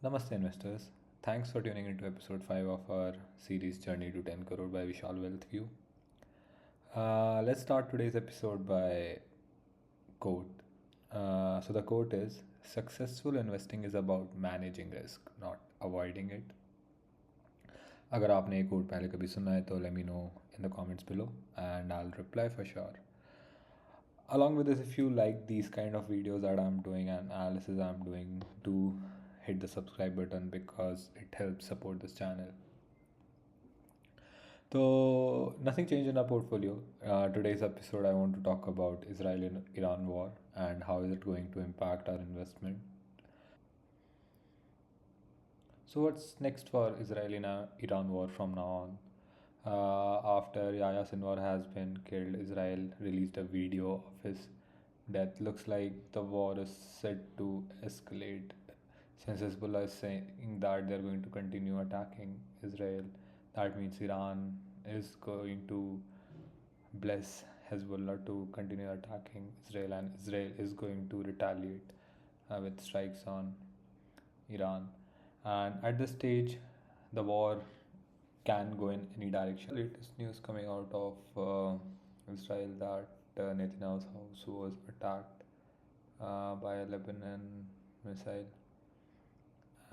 Namaste, investors. Thanks for tuning into episode 5 of our series Journey to 10 Crore by Vishal Vealth View. Let's start today's episode by quote. So, the quote is successful investing is about managing risk, not avoiding it. अगर आपने ये coat पहले कभी सुना है तो let me know in the comments below and I'll reply for sure. Along with this, if you like these kind of videos that I'm doing and analysis I'm doing, do hit the subscribe button because it helps support this channel. So nothing changed in our portfolio. Today's episode I want to talk about Israel and Iran war and how is it going to impact our investment. So what's next for Israel and Iran war from now on? After Yahya Sinwar has been killed, Israel released a video of his death. Looks like the war is set to escalate. Since Hezbollah is saying that they're going to continue attacking Israel, that means Iran is going to bless Hezbollah to continue attacking Israel, and Israel is going to retaliate with strikes on Iran. And at this stage, the war can go in any direction. Latest news coming out of Israel that Netanyahu's house was attacked by a Lebanon missile,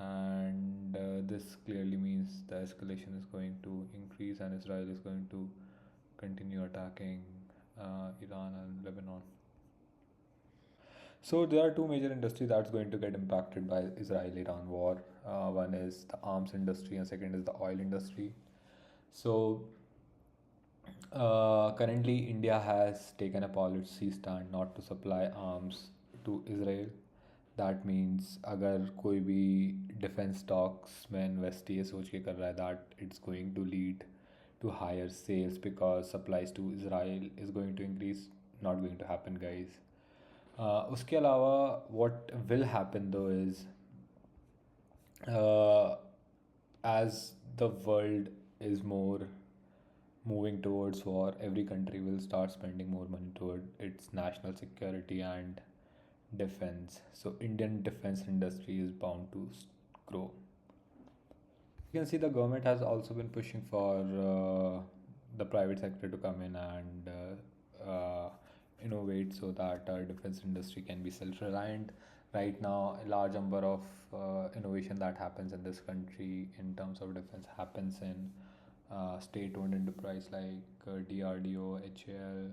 and this clearly means the escalation is going to increase, and Israel is going to continue attacking Iran and Lebanon. So there are two major industries that's going to get impacted by Israel-Iran war. One is the arms industry, and second is the oil industry. So currently, India has taken a policy stand not to supply arms to Israel. That means अगर कोई भी defense stocks में invest ये सोच के कर रहा है that it's going to lead to higher sales because supplies to Israel is going to increase, not going to happen, guys. उसके अलावा what will happen though is as the world is more moving towards war, every country will start spending more money toward its national security and defense. So Indian defense industry is bound to grow. You can see the government has also been pushing for the private sector to come in and innovate so that our defense industry can be self-reliant. Right now, a large number of innovation that happens in this country in terms of defense happens in state-owned enterprise like DRDO, HAL,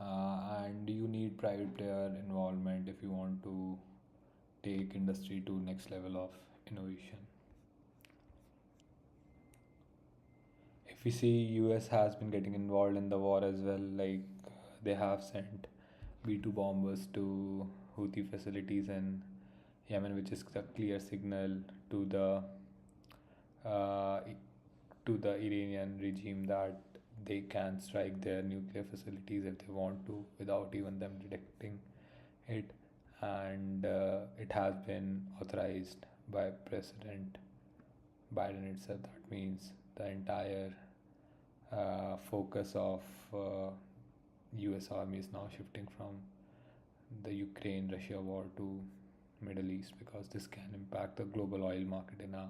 and you need private player involvement if you want to take industry to next level of innovation. If we see US has been getting involved in the war as well, like they have sent B-2 bombers to Houthi facilities in Yemen, which is a clear signal to uh, the Iranian regime that they can strike their nuclear facilities if they want to without even them detecting it. And it has been authorized by President Biden itself. That means the entire focus of US Army is now shifting from the Ukraine-Russia war to Middle East because this can impact the global oil market in a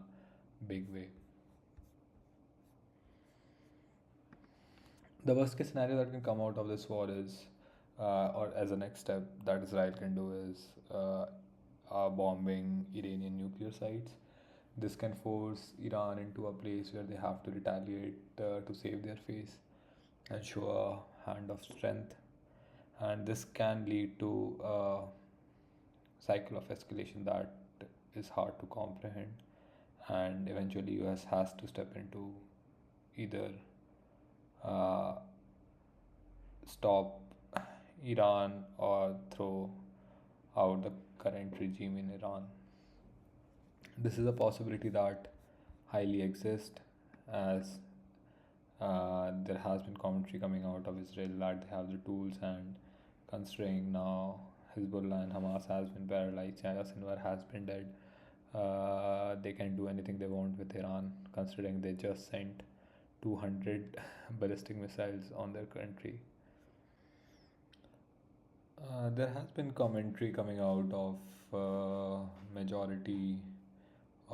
big way. The worst case scenario that can come out of this war is, or as a next step that Israel can do is bombing Iranian nuclear sites. This can force Iran into a place where they have to retaliate to save their face and show a hand of strength. And this can lead to a cycle of escalation that is hard to comprehend. And eventually, US has to step into either uh, stop Iran or throw out the current regime in Iran. This is a possibility that highly exists as there has been commentary coming out of Israel that they have the tools, and considering now Hezbollah and Hamas has been paralyzed, Yahya Sinwar has been dead, they can do anything they want with Iran, considering they just sent 200 ballistic missiles on their country. There has been commentary coming out of majority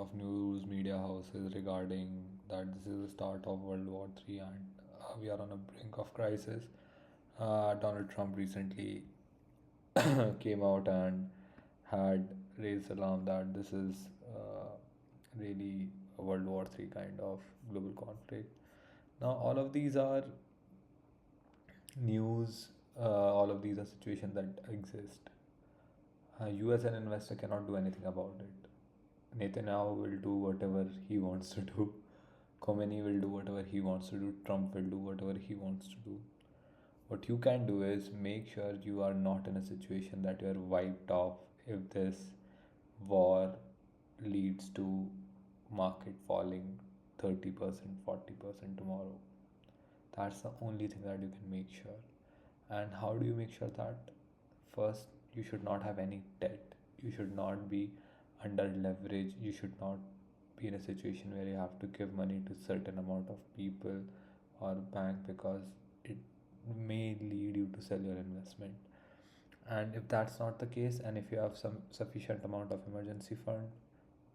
of news media houses regarding that this is the start of World War III and we are on a brink of crisis. Donald Trump recently came out and had raised alarm that this is really a World War III kind of global conflict. Now, all of these are news, all of these are situations that exist. You as an investor cannot do anything about it. Netanyahu will do whatever he wants to do. Khomeini will do whatever he wants to do. Trump will do whatever he wants to do. What you can do is make sure you are not in a situation that you are wiped off if this war leads to market falling 30%, 40% tomorrow. That's the only thing that you can make sure. And how do you make sure that? First, you should not have any debt. You should not be under leverage. You should not be in a situation where you have to give money to certain amount of people or bank because it may lead you to sell your investment. And if that's not the case, and if you have some sufficient amount of emergency fund,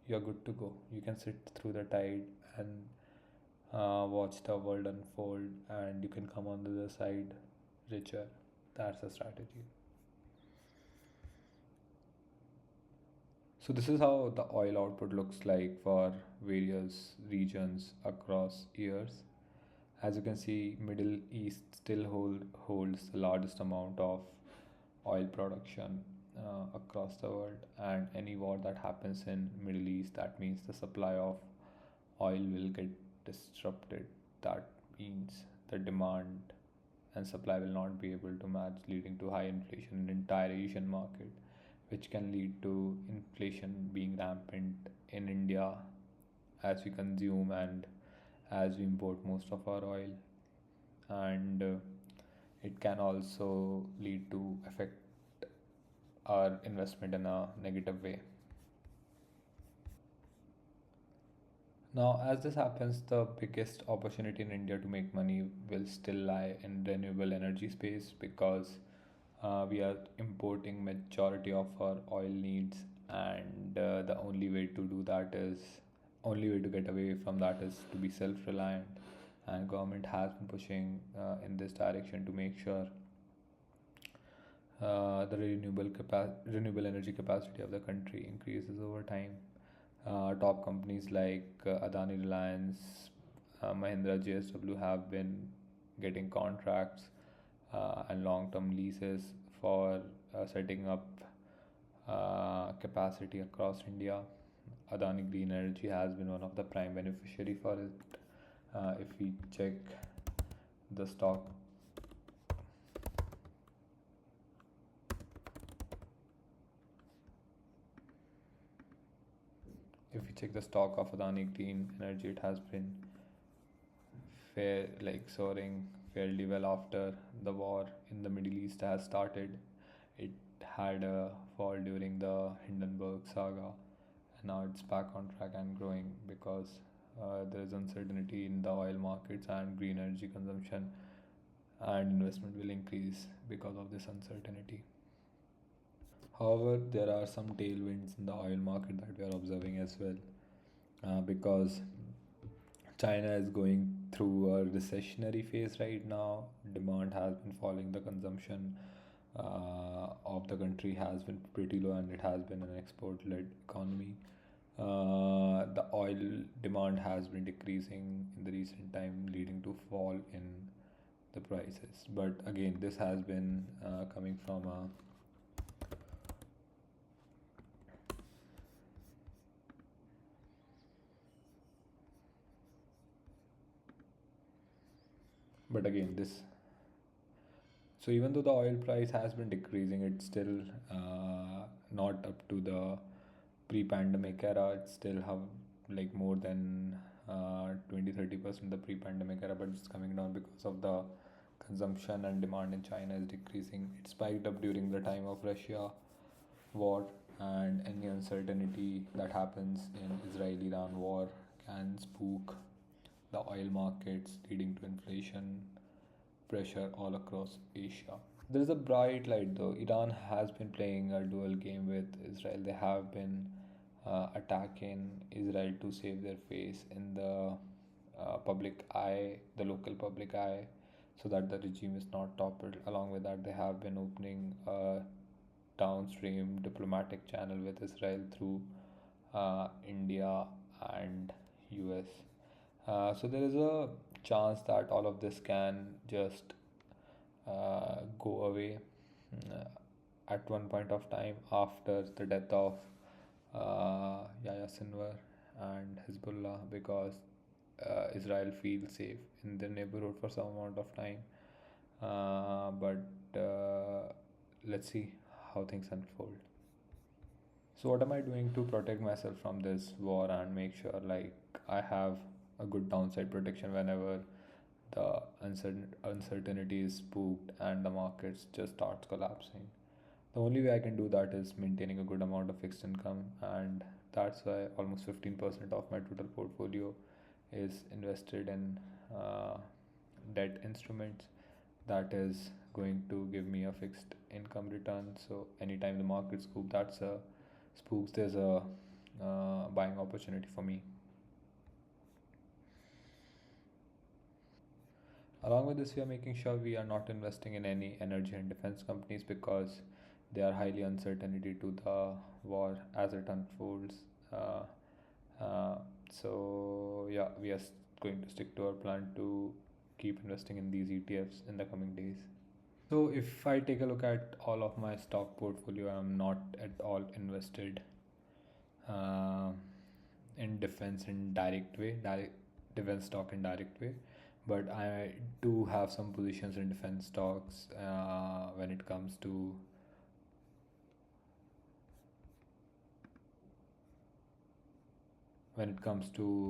you're good to go. You can sit through the tide and watch the world unfold, and you can come on the other side richer. That's a strategy. So this is how the oil output looks like for various regions across years. As you can see, Middle East still holds the largest amount of oil production across the world, and any war that happens in Middle East, that means the supply of oil will get disrupted. That means the demand and supply will not be able to match, leading to high inflation in entire Asian market, which can lead to inflation being rampant in India as we consume and as we import most of our oil. And it can also lead to affect our investment in a negative way. Now, as this happens, the biggest opportunity in India to make money will still lie in renewable energy space because we are importing majority of our oil needs, and the only way to get away from that is to be self-reliant. And government has been pushing in this direction to make sure the renewable energy capacity of the country increases over time. Top companies like Adani Reliance, Mahindra, JSW have been getting contracts and long-term leases for setting up capacity across India. Adani Green Energy has been one of the prime beneficiary for it. If we check the stock if we check the stock of Adani Green Energy, it has been fair like soaring fairly well after the war in the Middle East has started. It had a fall during the Hindenburg saga, and now it's back on track and growing because there is uncertainty in the oil markets, and green energy consumption and investment will increase because of this uncertainty. However, there are some tailwinds in the oil market that we are observing as well, because China is going through a recessionary phase right now. Demand has been falling, the consumption of the country has been pretty low, and it has been an export led economy. The oil demand has been decreasing in the recent time, leading to fall in the prices. But again, this has been coming from a but again this so even though the oil price has been decreasing, it's still not up to the pre-pandemic era. It's still have like more than 20-30% the pre-pandemic era, but it's coming down because of the consumption and demand in China is decreasing. It spiked up during the time of Russia war, and any uncertainty that happens in Israel-Iran war can spook the oil markets, leading to inflation pressure all across Asia. There is a bright light though. Iran has been playing a dual game with Israel. They have been attack in Israel to save their face in the public eye, the local public eye, so that the regime is not toppled. Along with that, they have been opening a downstream diplomatic channel with Israel through India and US. So there is a chance that all of this can just go away at one point of time after the death of Yahya Sinwar and Hezbollah, because Israel feels safe in their neighborhood for some amount of time. But let's see how things unfold. So, what am I doing to protect myself from this war and make sure like I have a good downside protection whenever the uncertainty is spooked and the markets just starts collapsing? The only way I can do that is maintaining a good amount of fixed income, and that's why almost 15% of my total portfolio is invested in debt instruments that is going to give me a fixed income return. So anytime the market spooks, there's a buying opportunity for me. Along with this, we are making sure we are not investing in any energy and defense companies because they are highly uncertainty to the war as it unfolds. Uh, uh, so yeah, we are going to stick to our plan to keep investing in these ETFs in the coming days. So if I take a look at all of my stock portfolio, I'm not at all invested uh, in defense in direct way, defense stock in direct way, but I do have some positions in defense stocks when it comes to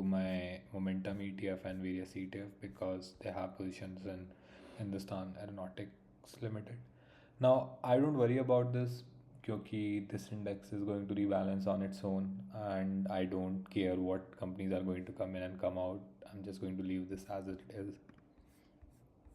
my momentum ETF and various ETF, because they have positions in Hindustan Aeronautics Limited. Now, I don't worry about this because this index is going to rebalance on its own, and I don't care what companies are going to come in and come out. I'm just going to leave this as it is.